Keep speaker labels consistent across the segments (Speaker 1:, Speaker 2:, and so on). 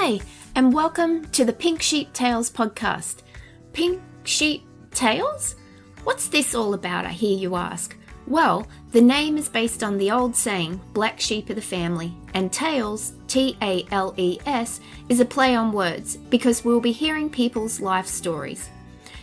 Speaker 1: Hi, and welcome to the Pink Sheep Tales podcast. Pink Sheep Tales? What's this all about, I hear you ask? Well, the name is based on the old saying, black sheep of the family, and tales, T-A-L-E-S, is a play on words because we'll be hearing people's life stories.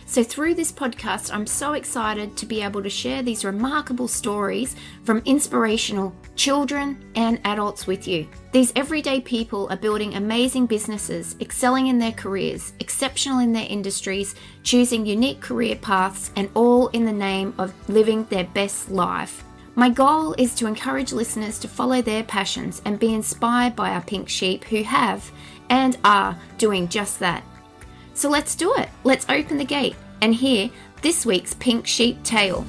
Speaker 1: So through this podcast, I'm so excited to be able to share these remarkable stories from inspirational children and adults with you. These everyday people are building amazing businesses, excelling in their careers, exceptional in their industries, choosing unique career paths, and all in the name of living their best life. My goal is to encourage listeners to follow their passions and be inspired by our pink sheep who have and are doing just that. So let's do it. Let's open the gate and hear this week's Pink Sheep Tale.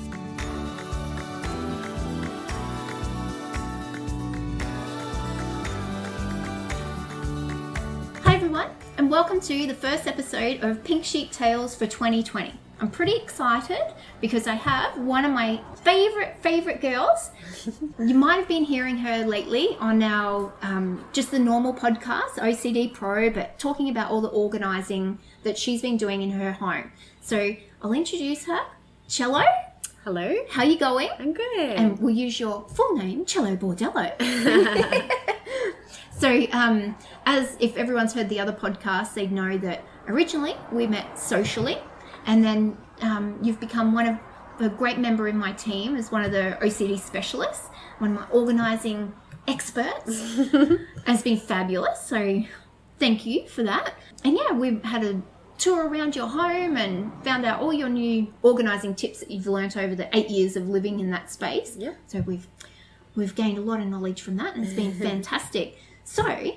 Speaker 1: Hi everyone, and welcome to the first episode of Pink Sheep Tales for 2020. I'm pretty excited because I have one of my favorite girls. You might have been hearing her lately on our just the normal podcast, OCDPro, but talking about all the organising that she's been doing in her home. So I'll introduce her. Cello.
Speaker 2: Hello.
Speaker 1: How are you going?
Speaker 2: I'm good.
Speaker 1: And we'll use your full name, Cello Bordello. So as if everyone's heard the other podcasts, they'd know that originally we met socially. And then you've become one of a great member in my team as one of the OCD Specialists, one of my organising experts. And it's been fabulous. So thank you for that. And yeah, we've had a tour around your home and found out all your new organising tips that you've learnt over the 8 years of living in that space.
Speaker 2: Yeah.
Speaker 1: So we've gained a lot of knowledge from that, and it's been fantastic. So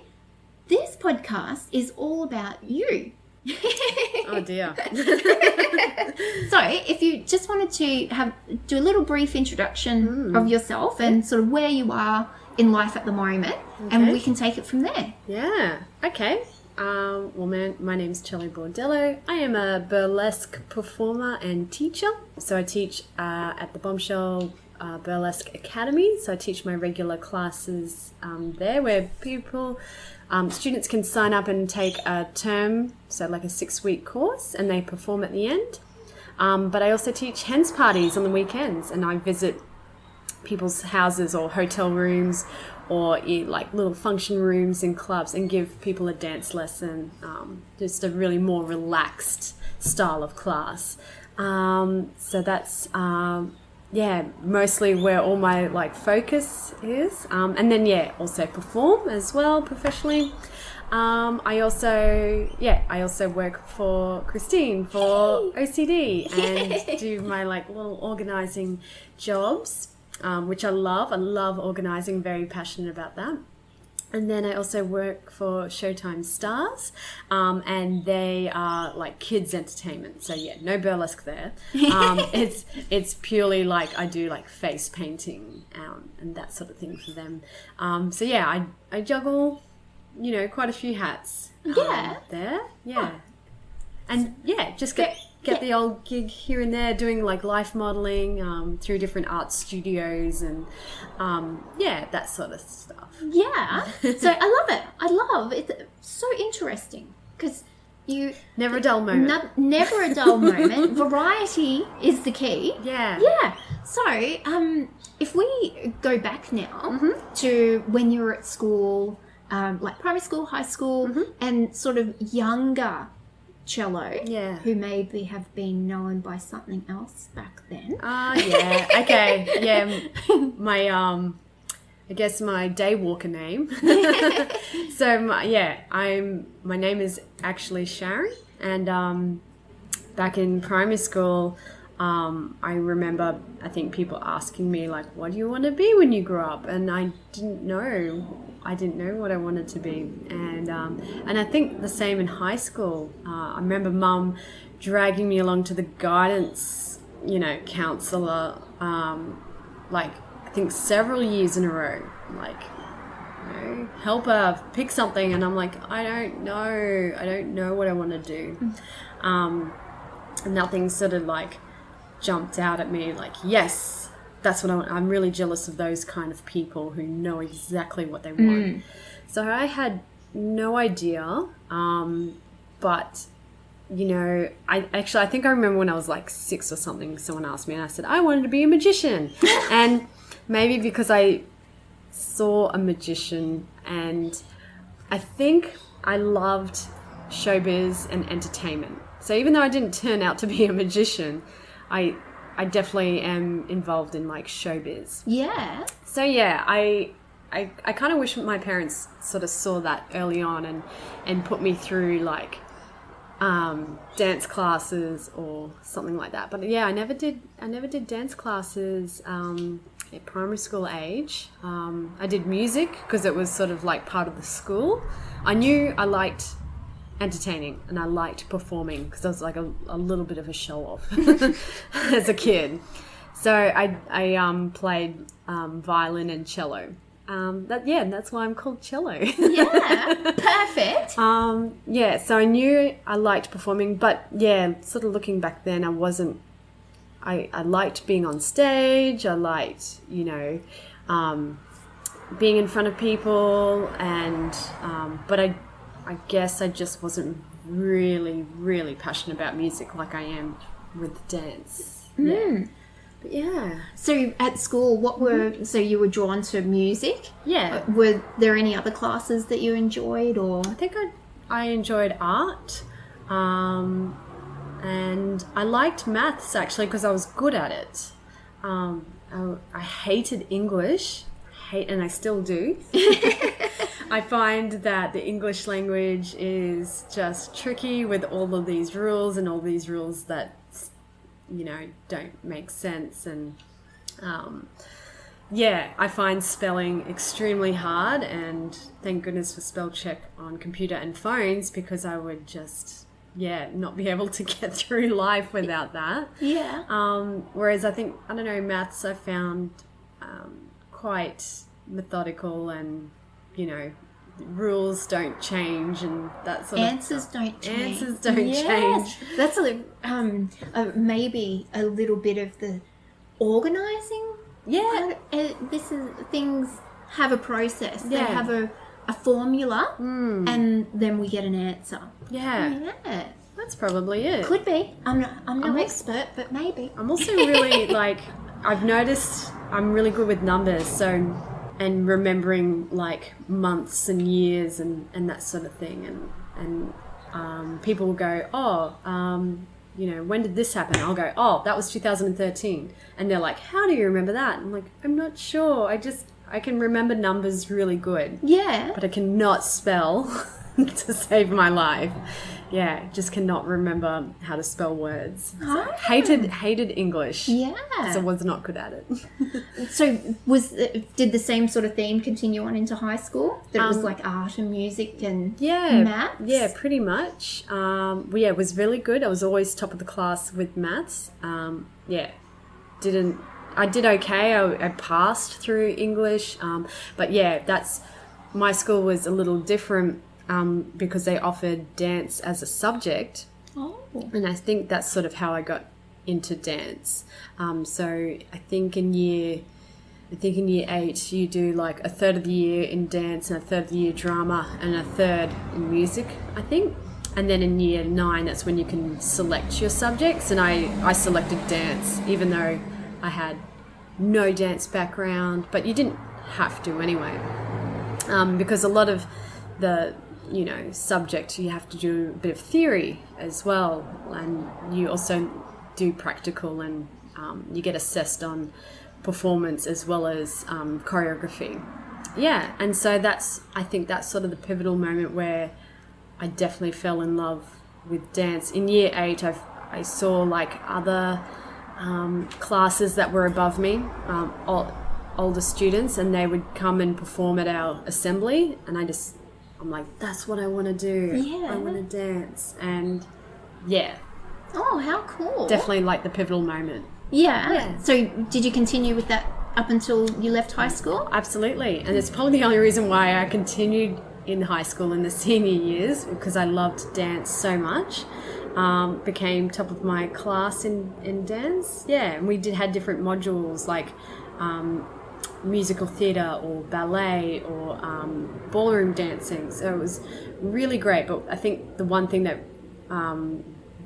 Speaker 1: this podcast is all about you.
Speaker 2: Oh dear.
Speaker 1: So if you just wanted to do a little brief introduction of yourself and sort of where you are in life at the moment, and we can take it from there.
Speaker 2: Yeah. Okay. My name's Cello Bordello. I am a burlesque performer and teacher. So I teach at the Bombshell Burlesque Academy. So I teach my regular classes there where students can sign up and take a term, so like a 6-week course, and they perform at the end. But I also teach hens parties on the weekends, and I visit people's houses or hotel rooms or like little function rooms in clubs and give people a dance lesson, just a really more relaxed style of class. So that's mostly where all my focus is. And then also perform as well professionally. I also work for Christine for OCD and do my little organising jobs, which I love. I love organising, very passionate about that. And then I also work for Showtime Stars, and they are like kids entertainment. So no burlesque there. It's purely I do face painting and that sort of thing for them. I juggle, quite a few hats. There. Yeah. And just get the old gig here and there doing life modelling through different art studios and that sort of stuff.
Speaker 1: Yeah. So I love it. I love it. It's so interesting because you...
Speaker 2: Never a dull moment.
Speaker 1: Never a dull moment. Variety is the key.
Speaker 2: Yeah.
Speaker 1: Yeah. So if we go back now to when you were at school, like primary school, high school, and sort of younger Cello, who maybe have been known by something else back then.
Speaker 2: Okay. Yeah. I guess my day walker name. So my name is actually Sharon, and back in primary school, I remember people asking me what do you want to be when you grow up, and I didn't know what I wanted to be, and I think the same in high school. I remember Mum dragging me along to the guidance counselor I think several years in a row, help her pick something, and I'm I don't know what I want to do. Nothing sort of jumped out at me yes, that's what I want. I'm really jealous of those kind of people who know exactly what they want. So I had no idea. But, you know, I think I remember when I was like 6 or something, someone asked me and I said, I wanted to be a magician. And maybe because I saw a magician, and I think I loved showbiz and entertainment. So even though I didn't turn out to be a magician, I definitely am involved in like showbiz.
Speaker 1: Yeah.
Speaker 2: So yeah, I kind of wish my parents sort of saw that early on and put me through like dance classes or something like that. But yeah, I never did dance classes at primary school age. I did music because it was sort of like part of the school. I knew I liked entertaining and I liked performing because I was like a little bit of a show off as a kid. So I played violin and cello. That's why I'm called Cello.
Speaker 1: Yeah, perfect.
Speaker 2: Yeah, so I knew I liked performing, but yeah, sort of looking back then, I liked being on stage. I liked, you know, being in front of people, and but I guess I just wasn't really, really passionate about music like I am with dance. Yeah. But yeah.
Speaker 1: So at school, so you were drawn to music?
Speaker 2: Yeah.
Speaker 1: Were there any other classes that you enjoyed, or?
Speaker 2: I think I enjoyed art, and I liked maths actually because I was good at it. I hated English, and I still do. I find that the English language is just tricky with all of these rules that, you know, don't make sense. And I find spelling extremely hard, and thank goodness for spell check on computer and phones, because I would just not be able to get through life without that. Whereas I think, I don't know, maths I found quite methodical, and, you know, rules don't change and that sort
Speaker 1: Answers
Speaker 2: of
Speaker 1: don't change.
Speaker 2: Answers don't change.
Speaker 1: That's maybe a little bit of the organising.
Speaker 2: Yeah.
Speaker 1: This is, things have a process.
Speaker 2: Yeah.
Speaker 1: They have a formula, and then we get an answer.
Speaker 2: Yeah. That's probably it.
Speaker 1: Could be. I'm no expert, but maybe.
Speaker 2: I'm also really like, I've noticed I'm really good with numbers, so, and remembering like months and years and that sort of thing, and people will go, you know, when did this happen? I'll go, that was 2013, and they're like, how do you remember that? I'm like, I'm not sure. I can remember numbers really good.
Speaker 1: Yeah.
Speaker 2: But I cannot spell to save my life. Yeah, just cannot remember how to spell words. So hated English.
Speaker 1: Yeah.
Speaker 2: Because I was not good at it.
Speaker 1: So did the same sort of theme continue on into high school? That it was like art and music and maths?
Speaker 2: Yeah, pretty much. It was really good. I was always top of the class with maths. I did okay. I passed through English. But yeah, my school was a little different because they offered dance as a subject.
Speaker 1: Oh.
Speaker 2: And I think that's sort of how I got into dance. So I think in year 8 you do like a third of the year in dance and a third of the year drama and a third in music, I think. And then in year 9, that's when you can select your subjects. And I selected dance, even though I had no dance background, but you didn't have to anyway, because a lot of the, you know, subject, you have to do a bit of theory as well, and you also do practical, and you get assessed on performance as well as choreography. Yeah, and so I think that's sort of the pivotal moment where I definitely fell in love with dance. In year 8, I saw like other classes that were above me, older students, and they would come and perform at our assembly, and I'm like, that's what I want to do.
Speaker 1: Yeah.
Speaker 2: I want to dance. And yeah.
Speaker 1: Oh, how cool.
Speaker 2: Definitely like the pivotal moment.
Speaker 1: Yeah. So did you continue with that up until you left high school?
Speaker 2: Absolutely. And it's probably the only reason why I continued in high school in the senior years, because I loved dance so much. Became top of my class in dance. Yeah, and we had different modules like musical theatre or ballet or ballroom dancing. So it was really great. But I think the one thing that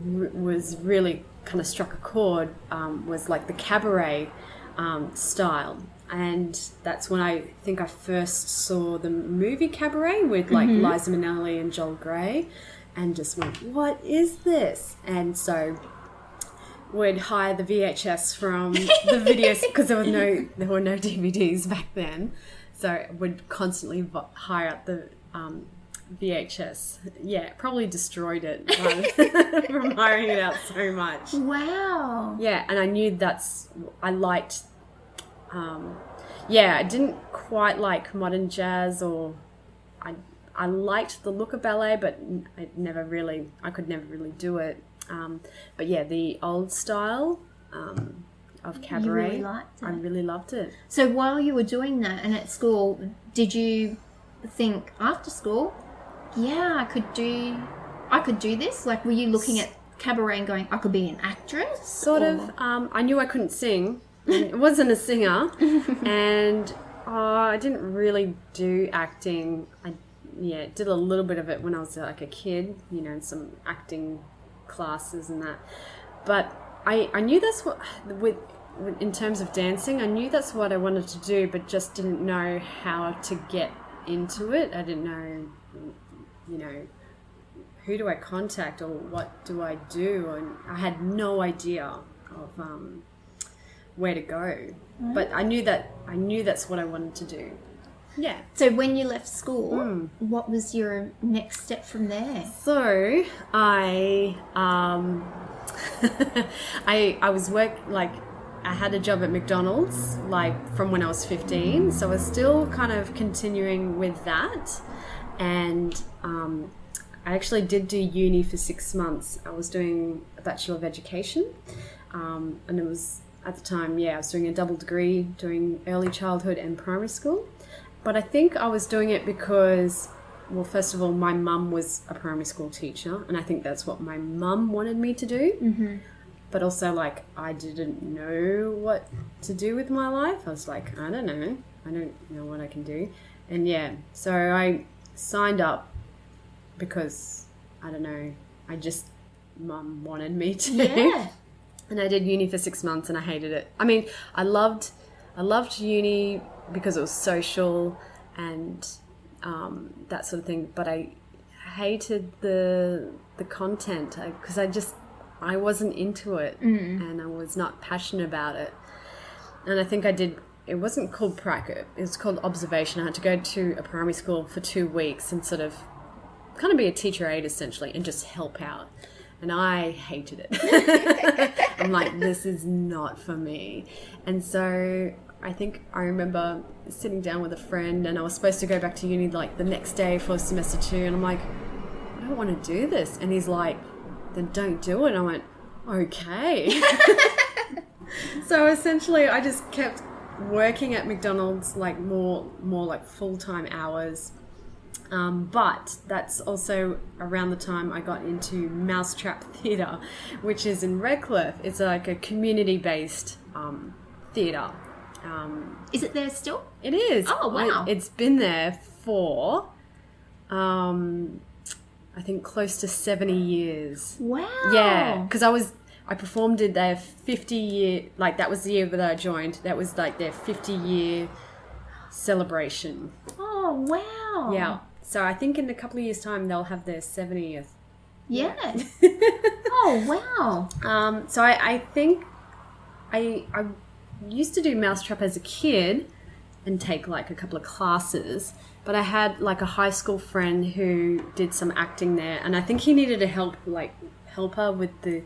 Speaker 2: was really kind of struck a chord was like the cabaret style. And that's when I think I first saw the movie Cabaret with like Liza Minnelli and Joel Grey, and just went, what is this? And so would hire the VHS from the videos because there were no DVDs back then. So would constantly hire up the VHS. Yeah, probably destroyed it from hiring it out so much.
Speaker 1: Wow.
Speaker 2: Yeah, and I knew I liked. I didn't quite like modern jazz, or I liked the look of ballet, but I could never really do it. But yeah, the old style of cabaret,
Speaker 1: you really liked it.
Speaker 2: I really loved it.
Speaker 1: So while you were doing that and at school, did you think after school, yeah, I could do this? Like, were you looking at cabaret and going, I could be an actress?
Speaker 2: Sort of. I knew I couldn't sing. I wasn't a singer, and I didn't really do acting. I did a little bit of it when I was like a kid, some acting classes and that. But I knew that's what, in terms of dancing, I knew that's what I wanted to do, but just didn't know how to get into it. I didn't know, who do I contact or what do I do? And I had no idea of where to go. But I knew that's what I wanted to do. Yeah.
Speaker 1: So when you left school, what was your next step from there?
Speaker 2: So I I was I had a job at McDonald's from when I was 15, so I was still kind of continuing with that, and I actually did do uni for 6 months. I was doing a Bachelor of Education, and it was at the time, I was doing a double degree, doing early childhood and primary school. But I think I was doing it because, well, first of all, my mum was a primary school teacher, and I think that's what my mum wanted me to do. Mm-hmm. But also, I didn't know what to do with my life. I was like, I don't know. I don't know what I can do. And so I signed up because, I don't know, mum wanted me to.
Speaker 1: Yeah.
Speaker 2: And I did uni for 6 months and I hated it. I mean, I loved uni because it was social and that sort of thing. But I hated the content because I wasn't into it and I was not passionate about it. And I think it wasn't called prac, it was called observation. I had to go to a primary school for 2 weeks and sort of kind of be a teacher aide essentially and just help out. And I hated it. I'm like, this is not for me. And so I think I remember sitting down with a friend and I was supposed to go back to uni the next day for semester 2. And I'm like, I don't want to do this. And he's like, then don't do it. And I went, okay. So essentially I just kept working at McDonald's more full-time hours. But that's also around the time I got into Mousetrap Theatre, which is in Redcliffe. It's like a community-based theatre.
Speaker 1: Is it there still?
Speaker 2: It is.
Speaker 1: Oh, wow.
Speaker 2: It's been there for, I think, close to 70 years.
Speaker 1: Wow.
Speaker 2: Yeah, because I performed at their 50-year, that was the year that I joined. That was their 50-year celebration.
Speaker 1: Oh, wow.
Speaker 2: Yeah. So I think in a couple of years' time they'll have their 70th.
Speaker 1: Yeah. Oh, wow.
Speaker 2: So I think I used to do Mousetrap as a kid and take a couple of classes, but I had a high school friend who did some acting there, and I think he needed a helper with the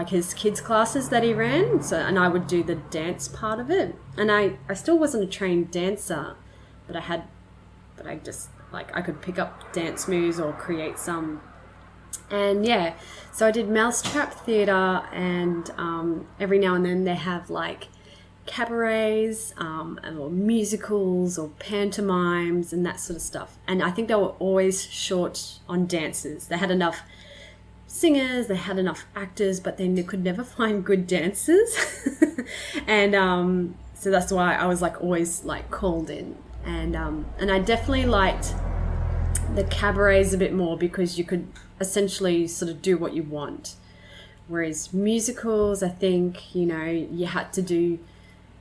Speaker 2: his kids classes that he ran. So and I would do the dance part of it, and I still wasn't a trained dancer, but I just I could pick up dance moves or create some. And so I did Mousetrap Theatre, and every now and then they have cabarets or musicals or pantomimes and that sort of stuff. And I think they were always short on dancers. They had enough singers, they had enough actors, but they could never find good dancers. And So that's why I was like always like called in, and I definitely liked the cabarets a bit more because you could essentially sort of do what you want. Whereas musicals, I think, you know, you had to do,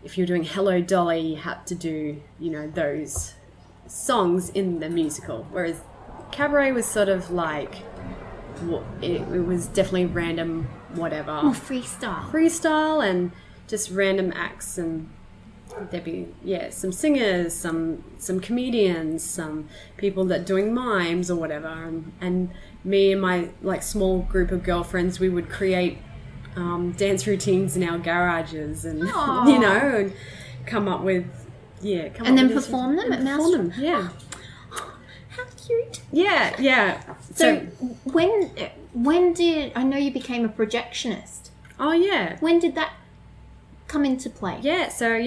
Speaker 2: if you were doing Hello Dolly, you had to do, you know, those songs in the musical. Whereas cabaret was sort of like, it was definitely random, whatever.
Speaker 1: More freestyle.
Speaker 2: Freestyle and just random acts, and there'd be some singers, some comedians, some people that doing mimes or whatever, and me and my like small group of girlfriends, we would create dance routines in our garages, and
Speaker 1: Aww.
Speaker 2: you know, and come up with
Speaker 1: and then perform them at Mouse.
Speaker 2: Yeah.
Speaker 1: How cute.
Speaker 2: Yeah.
Speaker 1: So when did I know you became a projectionist?
Speaker 2: Oh yeah.
Speaker 1: When did that come into play?
Speaker 2: Yeah, so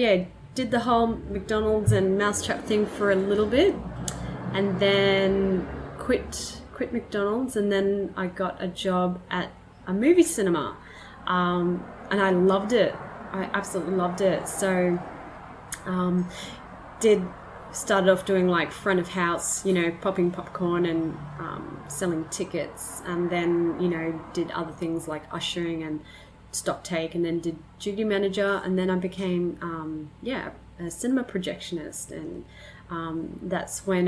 Speaker 2: did the whole McDonald's and Mousetrap thing for a little bit, and then quit McDonald's, and then I got a job at a movie cinema, and I loved it. I absolutely loved it. So started off doing like front of house, you know, popping popcorn and selling tickets, and then, you know, did other things like ushering and stock take, and then did duty manager, and then I became a cinema projectionist, and that's when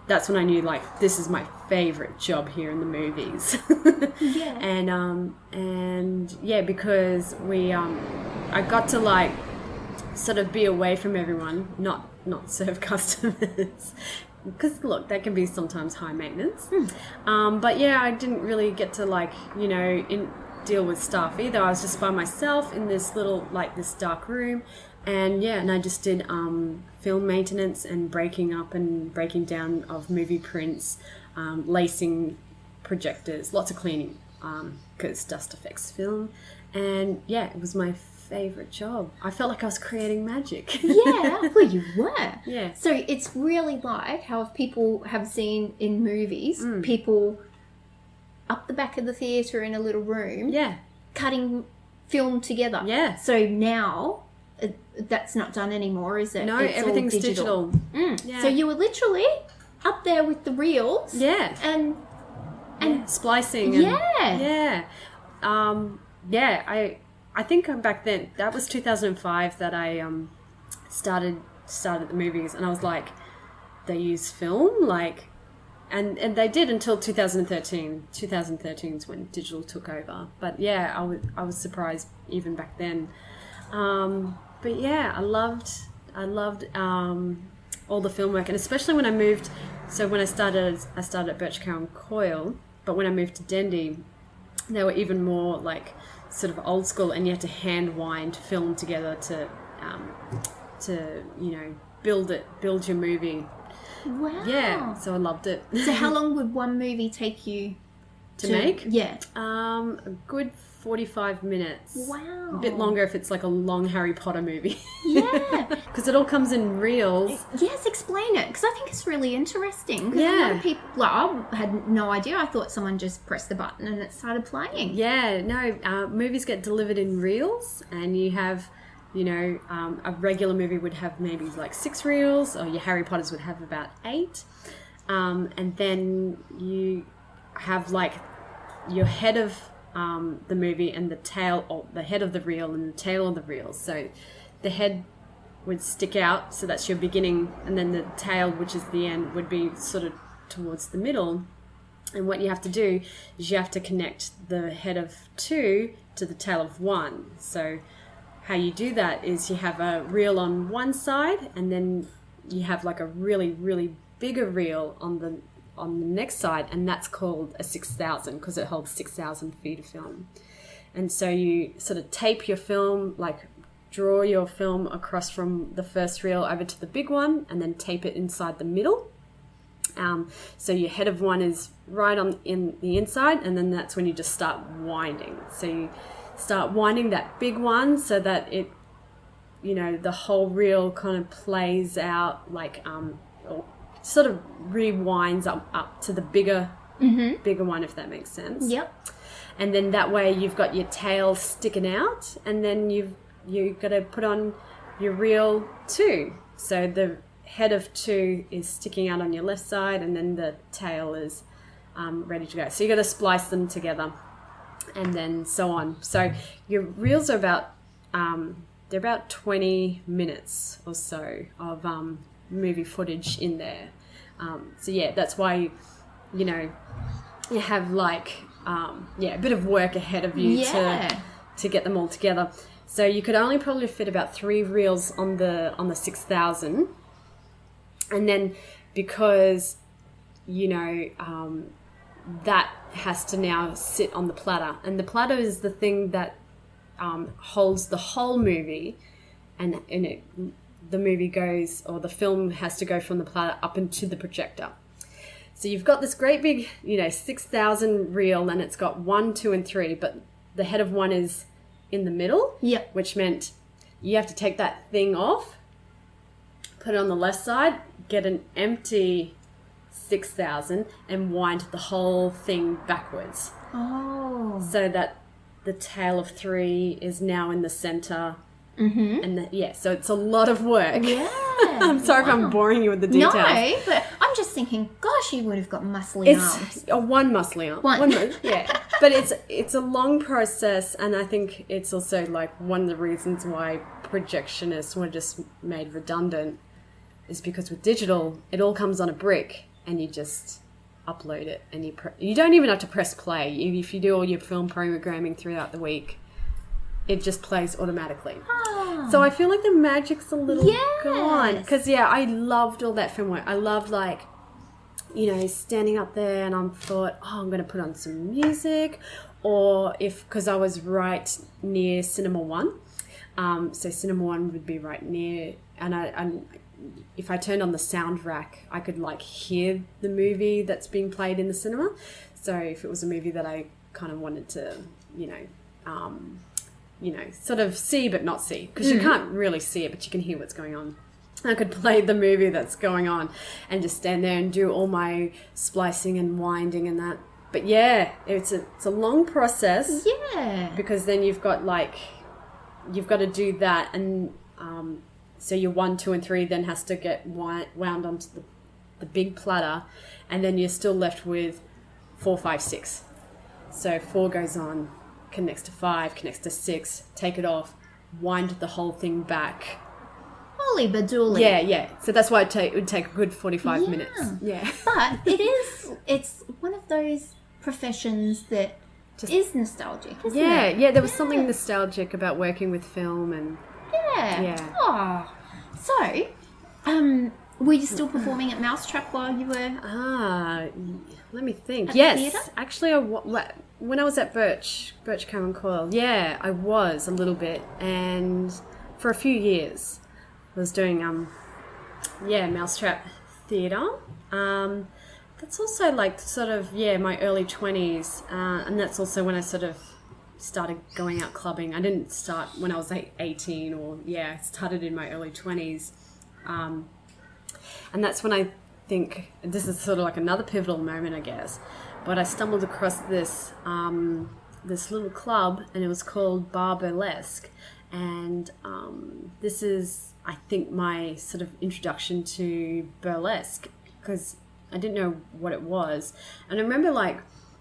Speaker 2: that's when I knew like this is my favorite job here in the movies. and because we I got to like sort of be away from everyone, not serve customers. Because look, that can be sometimes high maintenance. But yeah, I didn't really get to like, you know, deal with staff either. I was just by myself in this little, like this dark room, and I just did film maintenance and breaking up and breaking down of movie prints, lacing projectors, lots of cleaning, because dust affects film. And yeah, it was my favorite job. I felt like I was creating magic.
Speaker 1: Yeah, well, you were.
Speaker 2: Yeah.
Speaker 1: So it's really like how people have seen in movies, people up the back of the theatre in a little room, cutting film together.
Speaker 2: Yeah.
Speaker 1: So now that's not done anymore, is it?
Speaker 2: No,
Speaker 1: it's
Speaker 2: everything's
Speaker 1: all
Speaker 2: digital.
Speaker 1: Yeah. So you were literally up there with the reels.
Speaker 2: Yeah.
Speaker 1: And
Speaker 2: splicing.
Speaker 1: And,
Speaker 2: I think back then, that was 2005 that I started the movies, and I was like, they use film, like, and they did until 2013. 2013 is when digital took over. But yeah, I was surprised even back then. But yeah, I loved all the film work, and especially when I moved. So when I started at Birch Cow and Coyle, but when I moved to Dendy, they were even more like sort of old school, and you had to hand wind film together to you know, build your movie.
Speaker 1: Wow.
Speaker 2: Yeah, so I loved it.
Speaker 1: So how long would one movie take you
Speaker 2: to make?
Speaker 1: Yeah.
Speaker 2: A good 45 minutes.
Speaker 1: Wow.
Speaker 2: A bit longer if it's like a long Harry Potter movie.
Speaker 1: Yeah.
Speaker 2: Because it all comes in reels.
Speaker 1: Yes, explain it, because I think it's really interesting.
Speaker 2: Yeah.
Speaker 1: A lot of people, like, I had no idea. I thought someone just pressed the button and it started playing.
Speaker 2: Yeah, no, movies get delivered in reels, and you have, you know, a regular movie would have maybe like 6 reels, or your Harry Potters would have about 8. And then you have like your head of the movie and the tail, or the head of the reel and the tail of the reel. So the head would stick out, so that's your beginning, and then the tail, which is the end, would be sort of towards the middle. And what you have to do is you have to connect the head of 2 to the tail of 1. So how you do that is you have a reel on one side, and then you have like a really, really bigger reel on the next side, and that's called a 6,000 because it holds 6,000 feet of film. And so you sort of tape your film, like draw your film across from the first reel over to the big one, and then tape it inside the middle. So your head of 1 is right on in the inside, and then that's when you just start winding. So you start winding that big one so that it, you know, the whole reel kind of plays out like or sort of rewinds up to the bigger one, if that makes sense.
Speaker 1: Yep.
Speaker 2: And then that way you've got your tail sticking out, and then you've got to put on your reel 2. So the head of 2 is sticking out on your left side, and then the tail is ready to go. So you got to splice them together, and then so on. So your reels are about they're about 20 minutes or so of movie footage in there. So yeah, that's why you have like a bit of work ahead of you to get them all together. So you could only probably fit about 3 reels on the 6,000, and then because that has to now sit on the platter, and the platter is the thing that holds the whole movie, and the movie goes, or the film has to go from the platter up into the projector. So you've got this great big 6,000 reel, and it's got 1, 2, and 3, but the head of 1 is in the middle, which meant you have to take that thing off, put it on the left side, get an empty 6,000 and wind the whole thing backwards.
Speaker 1: Oh.
Speaker 2: So that the tail of 3 is now in the center. Mm-hmm. And so it's a lot of work.
Speaker 1: Yeah.
Speaker 2: I'm sorry if I'm boring you with the details.
Speaker 1: No, but I'm just thinking, gosh, you would have got muscly arms.
Speaker 2: One muscly arm.
Speaker 1: One.
Speaker 2: Yeah. But it's a long process, and I think it's also like one of the reasons why projectionists were just made redundant is because with digital, it all comes on a brick, and you just upload it, and you don't even have to press play. If you do all your film programming throughout the week, it just plays automatically. Oh. So I feel like the magic's a little gone. Because, I loved all that film work. I loved, standing up there, and I thought, I'm going to put on some music. Or because I was right near Cinema 1. So Cinema 1 would be right near, and if I turned on the sound rack, I could hear the movie that's being played in the cinema. So if it was a movie that I kind of wanted to, sort of see but not see, because you can't really see it, but you can hear what's going on. I could play the movie that's going on and just stand there and do all my splicing and winding and that. But it's a long process.
Speaker 1: Yeah.
Speaker 2: Because then you've got to do that, and so your 1, 2, and 3 then has to get wound onto the big platter, and then you're still left with 4, 5, 6. So 4 goes on, connects to 5, connects to 6, take it off, wind the whole thing back.
Speaker 1: Holy badooly.
Speaker 2: Yeah. So that's why it would take a good 45 minutes. Yeah.
Speaker 1: But it's one of those professions that is nostalgic, isn't it?
Speaker 2: Yeah, there was something nostalgic about working with film and...
Speaker 1: Yeah. Oh. So, were you still performing at Mousetrap while you were...
Speaker 2: let me think.
Speaker 1: At
Speaker 2: yes.
Speaker 1: the theatre?
Speaker 2: Actually, when I was at Birch Cowan Coil, I was a little bit. And for a few years, I was doing, Mousetrap theatre. That's also my early 20s. And that's also when I sort of started going out clubbing. I didn't start when I was 18 I started in my early 20s. And that's when I think, this is sort of like another pivotal moment, I guess, but I stumbled across this little club, and it was called Bar Burlesque. And this is, I think, my sort of introduction to burlesque, because I didn't know what it was. And I remember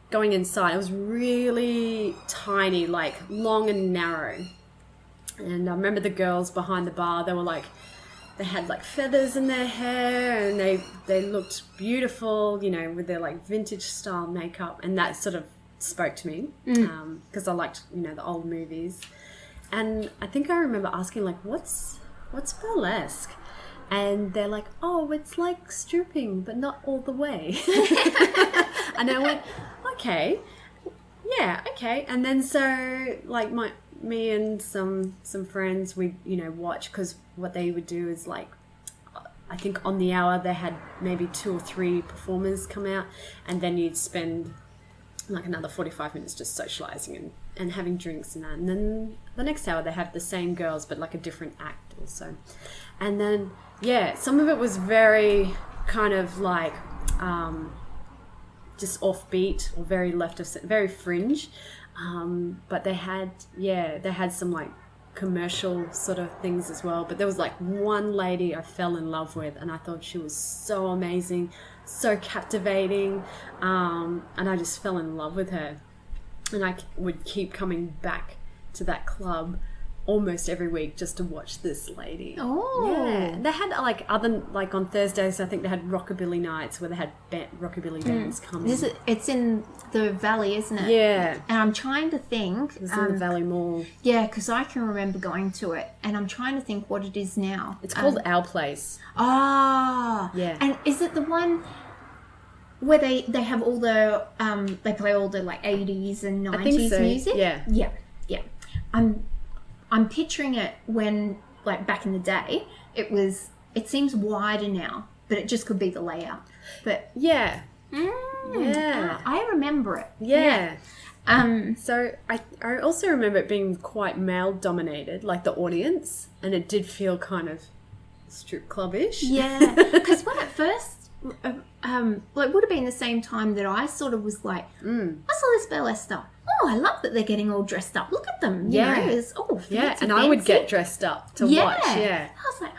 Speaker 2: going inside. It was really tiny, long and narrow. And I remember the girls behind the bar, they were they had feathers in their hair, and they looked beautiful, with their vintage style makeup. And that sort of spoke to me, because I liked, the old movies. And I think I remember asking what's burlesque? And they're like, oh, it's like stripping, but not all the way. And I went, okay. And then so me and some friends, we watch, because what they would do is I think on the hour they had maybe 2 or 3 performers come out, and then you'd spend another 45 minutes just socializing and having drinks and that. And then the next hour they have the same girls, but a different act also. And then some of it was very kind of just offbeat or very left of, very fringe. But they had some commercial sort of things as well. But there was like one lady I fell in love with, and I thought she was so amazing, so captivating, and I just fell in love with her. And I would keep coming back to that club almost every week just to watch this lady.
Speaker 1: Oh.
Speaker 2: Yeah. They had like on Thursdays, I think they had rockabilly nights where they had rockabilly bands coming.
Speaker 1: It's in the valley, isn't it?
Speaker 2: Yeah.
Speaker 1: And I'm trying to think.
Speaker 2: It's in the Valley Mall.
Speaker 1: Yeah, because I can remember going to it, and I'm trying to think what it is now.
Speaker 2: It's called Our Place.
Speaker 1: Ah.
Speaker 2: Yeah.
Speaker 1: And is it the one where they have all the they play all the like 80s and 90s
Speaker 2: I think so.
Speaker 1: music?
Speaker 2: Yeah.
Speaker 1: Yeah. I'm picturing it when, like, back in the day, it seems wider now, but it just could be the layout. But
Speaker 2: yeah.
Speaker 1: I remember it.
Speaker 2: Yeah. So I also remember it being quite male dominated, like the audience, and it did feel kind of strip clubbish.
Speaker 1: Yeah, because when it first, it would have been the same time that I sort of was like, I saw this burlesque stuff. Oh, I love that they're getting all dressed up. Look at them. You know, it's fancy,
Speaker 2: and I would get dressed up to watch. Yeah.
Speaker 1: I was like,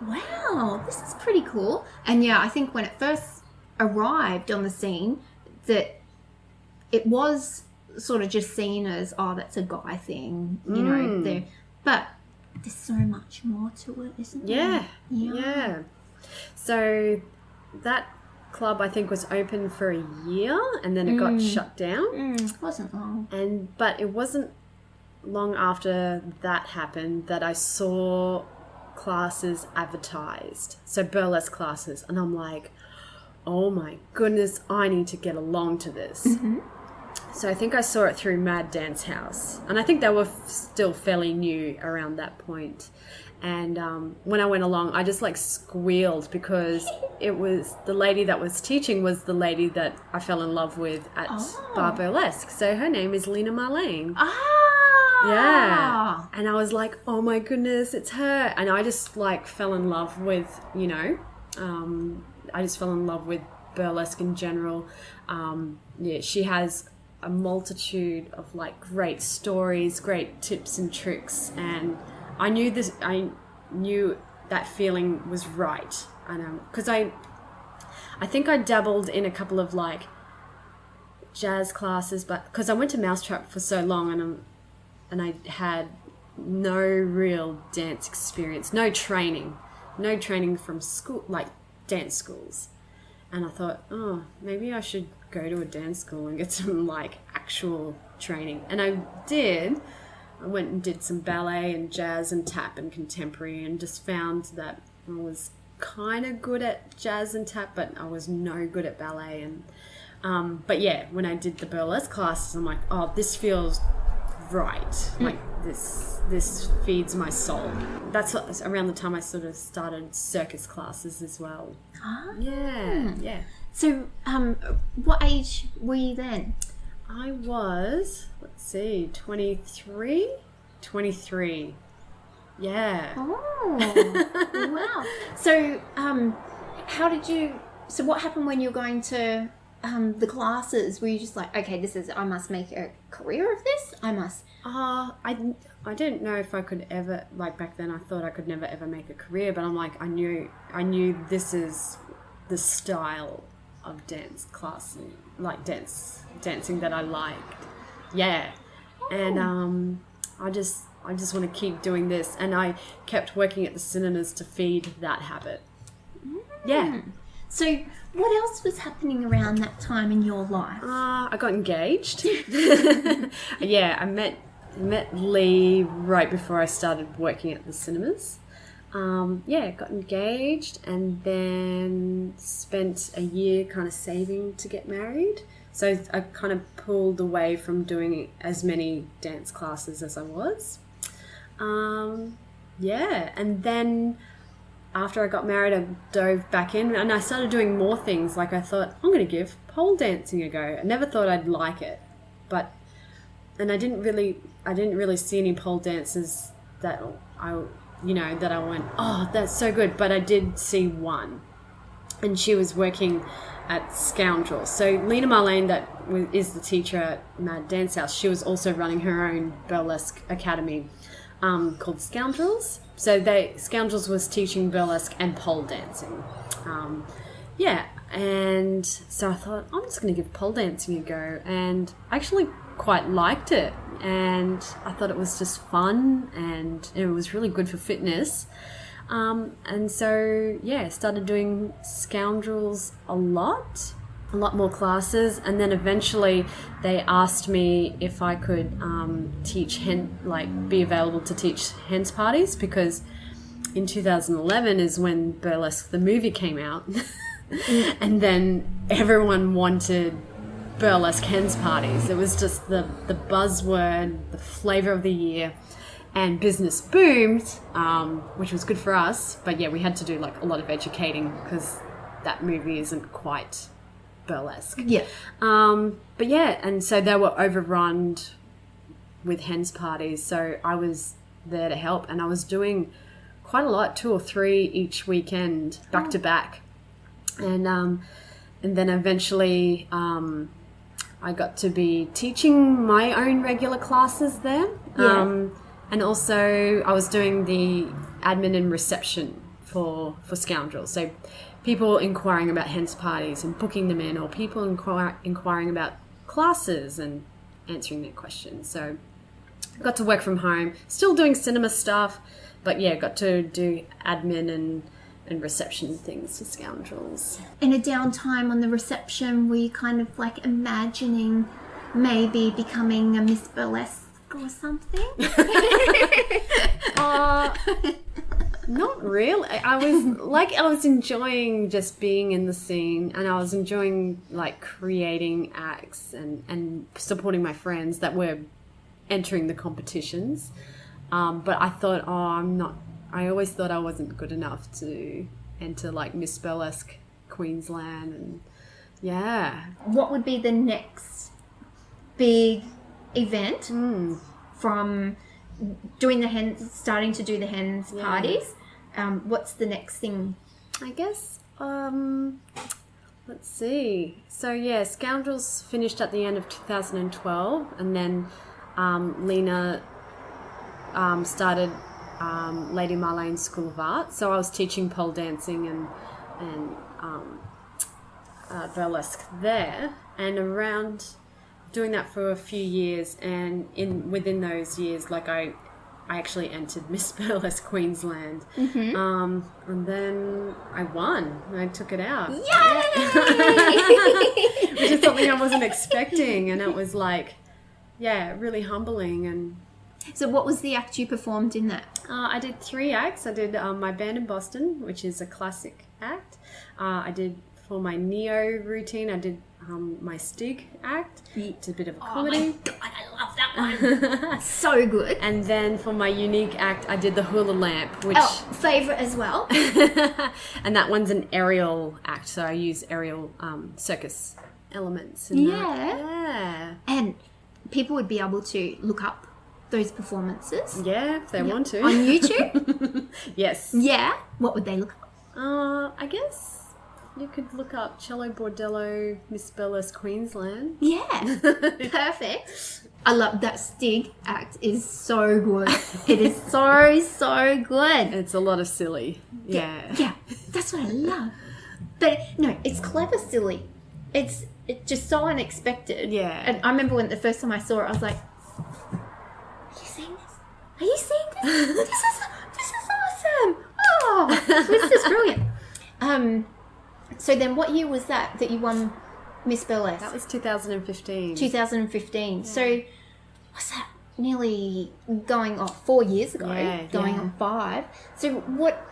Speaker 1: wow, this is pretty cool. And yeah, I think when it first arrived on the scene, that it was sort of just seen as, oh, that's a guy thing, you know. There, but there's so much more to it, isn't there?
Speaker 2: Yeah. So that club, I think, was open for a year, and then it got shut down.
Speaker 1: It wasn't long.
Speaker 2: But it wasn't long after that happened that I saw classes advertised, so burlesque classes, and I'm like, oh my goodness, I need to get along to this. So I think I saw it through Mad Dance House, and I think they were still fairly new around that point. And when I went along, I just like squealed, because it was the lady that was teaching was the lady that I fell in love with at Bar Burlesque. So her name is Lena Marlene. Yeah. And I was like, oh my goodness, it's her. And I just like fell in love with, you know, I just fell in love with burlesque in general. She has a multitude of like great stories, great tips and tricks, and I knew that feeling was right. Because I think I dabbled in a couple of like jazz classes, but because I went to Mousetrap for so long, and I had no real dance experience, no training from school, like dance schools. And I thought, oh, maybe I should go to a dance school and get some like actual training. And I did. I went and did some ballet and jazz and tap and contemporary, and just found that I was kind of good at jazz and tap, but I was no good at ballet. And but yeah, when I did the burlesque classes, I'm like, oh, this feels right. Like this feeds my soul. That's around the time I sort of started circus classes as well. Yeah.
Speaker 1: So, what age were you then?
Speaker 2: I was, 23. Yeah.
Speaker 1: Oh, wow. So, so what happened when you were going to the classes? Were you just like, okay, I must make a career of this? I didn't know if I could ever, like back then I thought I could never ever make a career, but I'm like, I knew this is the style of dance classing, like dancing that I liked. Yeah. And I just want to keep doing this, and I kept working at the cinemas to feed that habit. Yeah. So what else was happening around that time in your life?
Speaker 2: I got engaged. Yeah, I met Lee right before I started working at the cinemas. Got engaged, and then spent a year kind of saving to get married. So I kind of pulled away from doing as many dance classes as I was. And then after I got married, I dove back in, and I started doing more things. Like I thought, I'm going to give pole dancing a go. I never thought I'd like it, and I didn't really see any pole dancers that I went, oh, that's so good. But I did see one, and she was working at Scoundrel. So Lena Marlene, that is the teacher at Mad Dance House, she was also running her own burlesque academy. called Scoundrels. So Scoundrels was teaching burlesque and pole dancing. And so I thought, I'm just going to give pole dancing a go. And I actually quite liked it. And I thought it was just fun and it was really good for fitness. And so, started doing Scoundrels a lot more classes. And then eventually they asked me if I could be available to teach hens parties, because in 2011 is when Burlesque, the movie, came out. And then everyone wanted burlesque hens parties. It was just the buzzword, the flavor of the year, and business boomed, which was good for us. But yeah, we had to do like a lot of educating because that movie isn't quite burlesque.
Speaker 1: Yeah.
Speaker 2: But yeah, and so they were overrun with hens parties. So I was there to help, and I was doing quite a lot, 2 or 3 each weekend, back to back. And then eventually I got to be teaching my own regular classes there.
Speaker 1: Yeah.
Speaker 2: And also I was doing the admin and reception for Scoundrels. So people inquiring about hens parties and booking them in, or people inquiring about classes and answering their questions. So I got to work from home, still doing cinema stuff, but yeah, got to do admin and reception things for Scoundrels.
Speaker 1: In a downtime on the reception, were you kind of like imagining maybe becoming a Miss Burlesque or something?
Speaker 2: Not really. I was enjoying just being in the scene, and I was enjoying like creating acts and supporting my friends that were entering the competitions. But I thought, I always thought I wasn't good enough to enter like Miss Burlesque Queensland, and yeah.
Speaker 1: What would be the next big event from doing the hens, starting to do the hens parties? What's the next thing?
Speaker 2: I guess, let's see. So yeah, Scoundrels finished at the end of 2012, and then Lena started Lady Marlene's School of Art. So I was teaching pole dancing and burlesque there, and around doing that for a few years. And within those years, like I actually entered Miss Burlesque Queensland, and then I won. I took it out.
Speaker 1: Yay!
Speaker 2: Which is something I wasn't expecting, and it was like, really humbling. And
Speaker 1: so what was the act you performed in that?
Speaker 2: I did 3 acts. I did my Band in Boston, which is a classic act. I did, for my Neo routine, I did my Stig act. It's a bit of a comedy.
Speaker 1: Oh my God, I love that one. So good.
Speaker 2: And then for my unique act, I did the Hula Lamp, which...
Speaker 1: favourite as well.
Speaker 2: And that one's an aerial act, so I use aerial circus elements. Yeah.
Speaker 1: And people would be able to look up those performances.
Speaker 2: Yeah, if they want to.
Speaker 1: On YouTube?
Speaker 2: Yes.
Speaker 1: Yeah. What would they look up?
Speaker 2: I guess you could look up Cello Bordello, Miss Burlesque Queensland.
Speaker 1: Yeah. Perfect. I love that Stig act is so good. It is so good.
Speaker 2: It's a lot of silly. Yeah.
Speaker 1: Yeah. That's what I love. But no, it's clever silly. It's just so unexpected. Yeah. And I remember when the first time I saw it, I was like, are you seeing this? This is awesome. Oh, this is brilliant. So then what year was that you won Miss Burlesque?
Speaker 2: That was 2015.
Speaker 1: 2015. Yeah. So what's that? Nearly going on 4 years ago. Going on 5. So what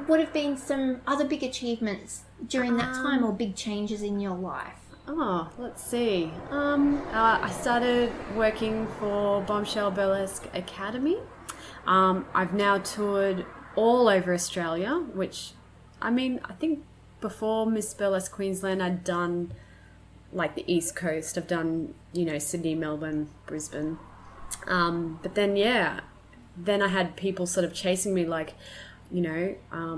Speaker 1: would have been some other big achievements during that time, or big changes in your life?
Speaker 2: Oh, let's see. I started working for Bombshell Burlesque Academy. I've now toured all over Australia, which, I think before Miss Burlesque Queensland, I'd done like the East Coast. I've done, Sydney, Melbourne, Brisbane. But then, then I had people sort of chasing me, like, I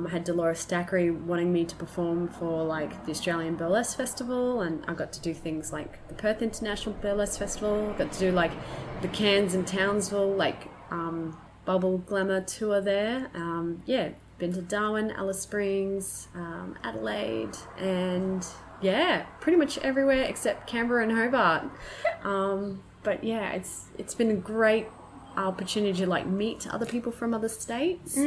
Speaker 2: had Dolores Stackery wanting me to perform for like the Australian Burlesque Festival, and I got to do things like the Perth International Burlesque Festival. Got to do like the Cairns and Townsville, like Bubble Glamour tour there. Been to Darwin, Alice Springs, Adelaide, and pretty much everywhere except Canberra and Hobart. But yeah, it's been a great opportunity to like meet other people from other states.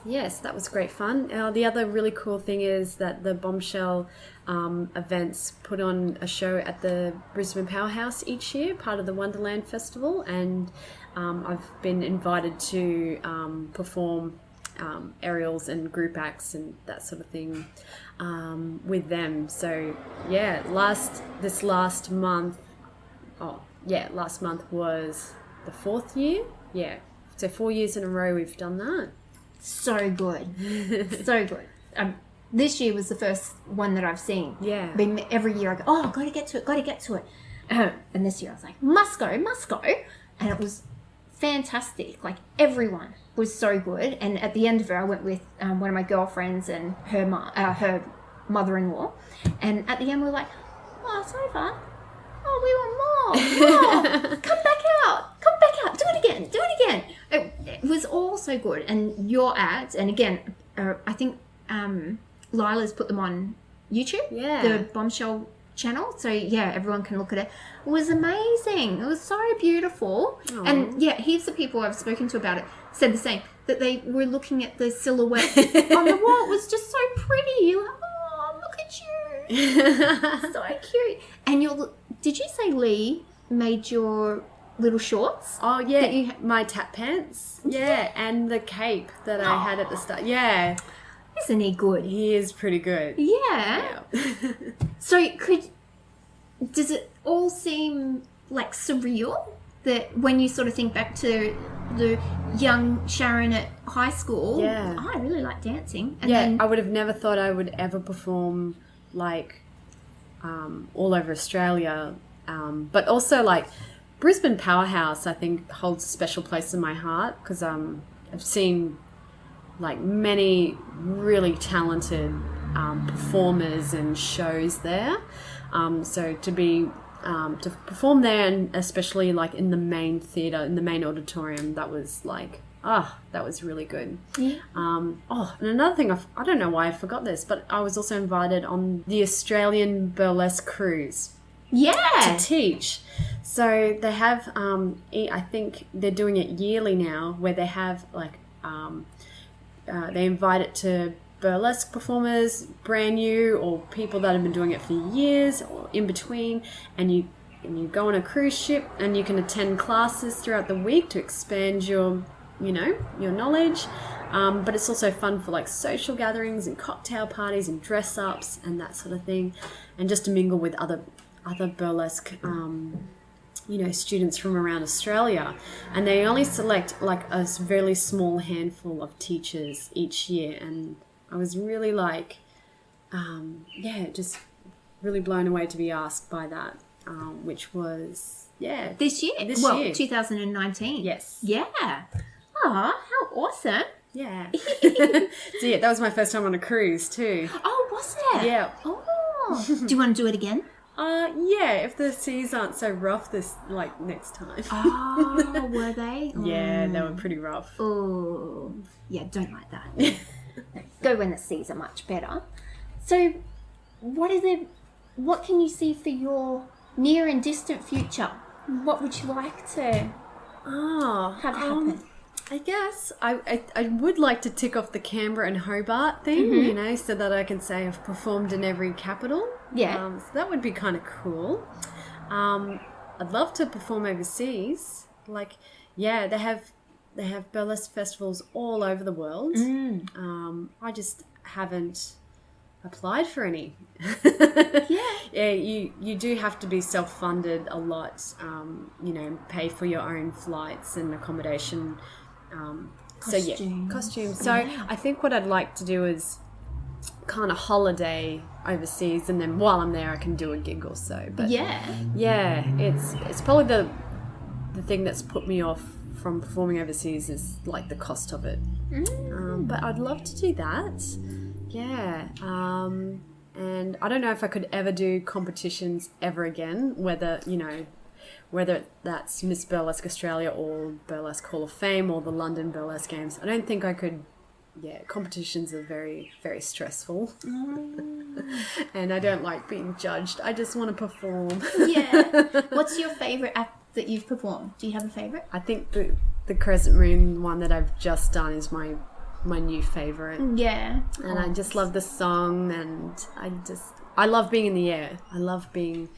Speaker 2: Yes, that was great fun. The other really cool thing is that the Bombshell events put on a show at the Brisbane Powerhouse each year, part of the Wonderland Festival, and I've been invited to perform aerials and group acts and that sort of thing with them. So yeah, last month was the 4th year. Yeah, so 4 years in a row we've done that.
Speaker 1: So good. So good. This year was the first one that I've seen.
Speaker 2: Yeah.
Speaker 1: Every year I go, oh, got to get to it. And this year I was like, must go. And it was fantastic. Like, everyone was so good. And at the end of it, I went with one of my girlfriends and her mother-in-law. And at the end, we were like, oh, it's over. Oh, we want more. Come back out. Do it again. It was all so good. And your ads, and again, I think Lila's put them on YouTube.
Speaker 2: Yeah.
Speaker 1: The Bombshell channel. So yeah, everyone can look at it. It was amazing. It was so beautiful. Aww. And yeah, heaps of people I've spoken to about it said the same, that they were looking at the silhouette on the wall. It was just so pretty. You're like, oh, look at you. So cute. And did you say Lee made your little shorts?
Speaker 2: Oh yeah, my tap pants. Yeah, and the cape that I had at the start. Yeah.
Speaker 1: Isn't he good?
Speaker 2: He is pretty good.
Speaker 1: Yeah. So does it all seem like surreal that when you sort of think back to the young Sharon at high school?
Speaker 2: Yeah.
Speaker 1: I really like dancing. And
Speaker 2: then I would have never thought I would ever perform like all over Australia. But also like Brisbane Powerhouse, I think, holds a special place in my heart because I've seen like many really talented performers and shows there. So to perform there, and especially like in the main theatre, in the main auditorium, that was like, that was really good.
Speaker 1: Yeah.
Speaker 2: And another thing, I don't know why I forgot this, but I was also invited on the Australian Burlesque Cruise.
Speaker 1: Yeah.
Speaker 2: To teach. So they have, I think they're doing it yearly now, where they have like, they invite it to burlesque performers, brand new, or people that have been doing it for years, or in between, and you go on a cruise ship, and you can attend classes throughout the week to expand your knowledge. But it's also fun for like social gatherings and cocktail parties and dress ups and that sort of thing, and just to mingle with other burlesque students from around Australia. And they only select like a very small handful of teachers each year, and I was really like just really blown away to be asked by that, which was
Speaker 1: this year. 2019.
Speaker 2: Yes.
Speaker 1: Yeah. Oh, how awesome.
Speaker 2: Yeah. So yeah, that was my first time on a cruise too.
Speaker 1: Oh, was it?
Speaker 2: Yeah.
Speaker 1: Oh. Do you want to do it again?
Speaker 2: If the seas aren't so rough next time.
Speaker 1: Oh, were they?
Speaker 2: Yeah, they were pretty rough.
Speaker 1: Oh, yeah, don't like that. No, go when the seas are much better. So, what can you see for your near and distant future? What would you like to have happen?
Speaker 2: I guess I would like to tick off the Canberra and Hobart thing, so that I can say I've performed in every capital.
Speaker 1: Yeah.
Speaker 2: So that would be kind of cool. I'd love to perform overseas. They have burlesque festivals all over the world. I just haven't applied for any. Yeah, you do have to be self-funded a lot. Pay for your own flights and accommodation. Costumes. So I think what I'd like to do is kind of holiday overseas, and then while I'm there I can do a gig or so. But it's probably the thing that's put me off from performing overseas is like the cost of it. But I'd love to do that. And I don't know if I could ever do competitions ever again, whether whether that's Miss Burlesque Australia or Burlesque Hall of Fame or the London Burlesque Games. I don't think I could. Yeah, competitions are very, very stressful. And I don't like being judged. I just want to perform.
Speaker 1: Yeah. What's your favourite act that you've performed? Do you have a favourite?
Speaker 2: I think the Crescent Moon one that I've just done is my new favourite.
Speaker 1: Yeah.
Speaker 2: And I just love the song, and I love being in the air. I love being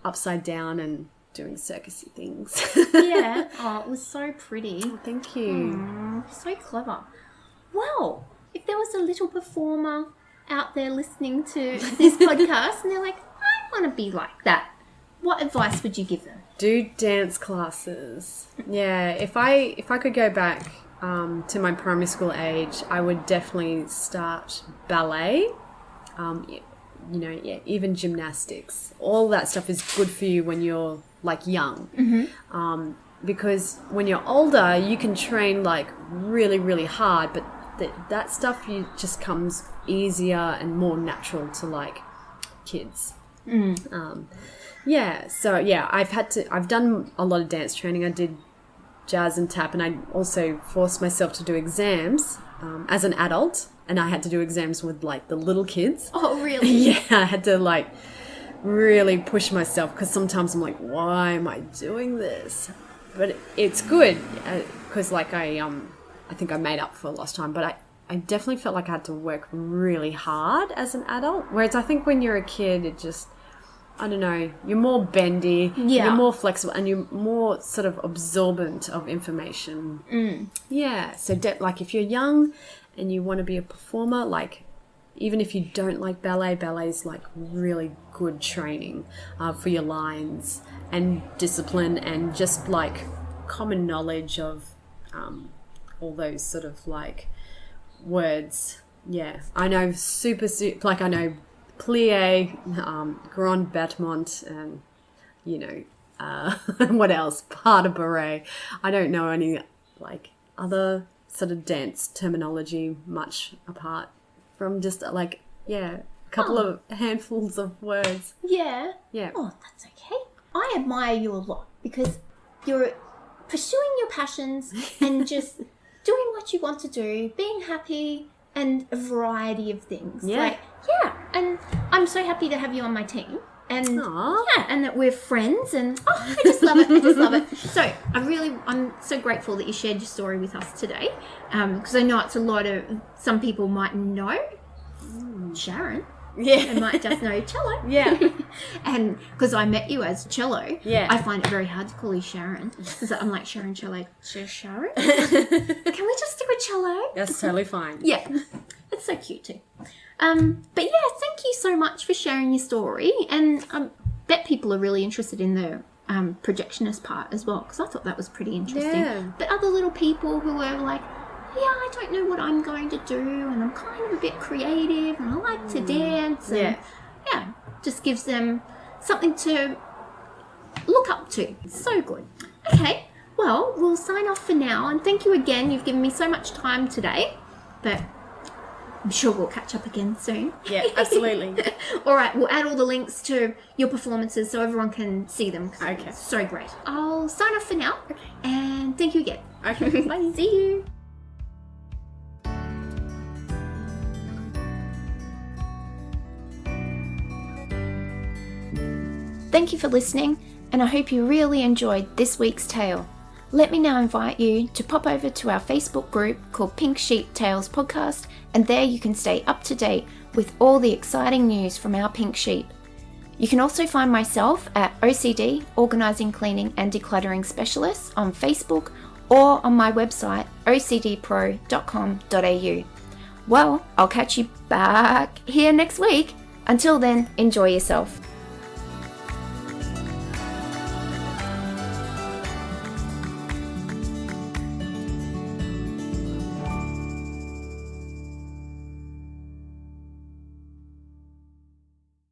Speaker 2: upside down and doing circusy things.
Speaker 1: Yeah. Oh, it was so pretty.
Speaker 2: Thank you.
Speaker 1: So clever. Well, if there was a little performer out there listening to this podcast and they're like, I want to be like that, what advice would you give them?
Speaker 2: Do dance classes. Yeah, if I could go back to my primary school age, I would definitely start ballet. Even gymnastics. All that stuff is good for you when you're like young. Mm-hmm. Because when you're older, you can train like really, really hard, but that stuff just comes easier and more natural to like kids. I've done a lot of dance training. I did jazz and tap, and I also forced myself to do exams as an adult, and I had to do exams with like the little kids.
Speaker 1: Oh, really?
Speaker 2: Yeah, I had to like really push myself, because sometimes I'm like, why am I doing this? But it's good because like I think I made up for lost time, but I definitely felt like I had to work really hard as an adult. Whereas I think when you're a kid, it just, I don't know, you're more bendy, you're more flexible, and you're more sort of absorbent of information. Yeah, so like if you're young and you want to be a performer, like even if you don't like ballet is like really good training for your lines and discipline and just like common knowledge of all those sort of like words. Yeah, I know like I know plie, grand battement, and what else? Pas de bourrée. I don't know any like other sort of dance terminology much apart from just like a couple of handfuls of words.
Speaker 1: Yeah. Oh, that's okay. I admire you a lot because you're pursuing your passions and just doing what you want to do, being happy, and a variety of things.
Speaker 2: Yeah.
Speaker 1: And I'm so happy to have you on my team. And and that we're friends, and I just love it. So I'm so grateful that you shared your story with us today, because I know it's a lot of, some people might know Sharon.
Speaker 2: Yeah.
Speaker 1: They might just know Cello.
Speaker 2: Yeah.
Speaker 1: And because I met you as Cello,
Speaker 2: yeah,
Speaker 1: I find it very hard to call you Sharon. Because I'm like, Sharon, Cello. Sharon? Can we just do a Cello?
Speaker 2: That's totally fine.
Speaker 1: Yeah. It's so cute too. But yeah, thank you so much for sharing your story. And I bet people are really interested in the projectionist part as well, because I thought that was pretty interesting.
Speaker 2: Yeah.
Speaker 1: But other little people who are like, I don't know what I'm going to do, and I'm kind of a bit creative, and I like to dance. And just gives them something to look up to. It's so good. Okay, well, we'll sign off for now, and thank you again. You've given me so much time today, but I'm sure we'll catch up again soon.
Speaker 2: Yeah, absolutely.
Speaker 1: All right, we'll add all the links to your performances so everyone can see them.
Speaker 2: Okay.
Speaker 1: It's so great. I'll sign off for now. Okay. And thank you again.
Speaker 2: Okay.
Speaker 1: Bye. See you. Thank you for listening, and I hope you really enjoyed this week's tale. Let me now invite you to pop over to our Facebook group called Pink Sheep Tales Podcast, and there you can stay up to date with all the exciting news from our pink sheep. You can also find myself at OCD, Organising, Cleaning and Decluttering Specialist on Facebook or on my website ocdpro.com.au. Well, I'll catch you back here next week. Until then, enjoy yourself.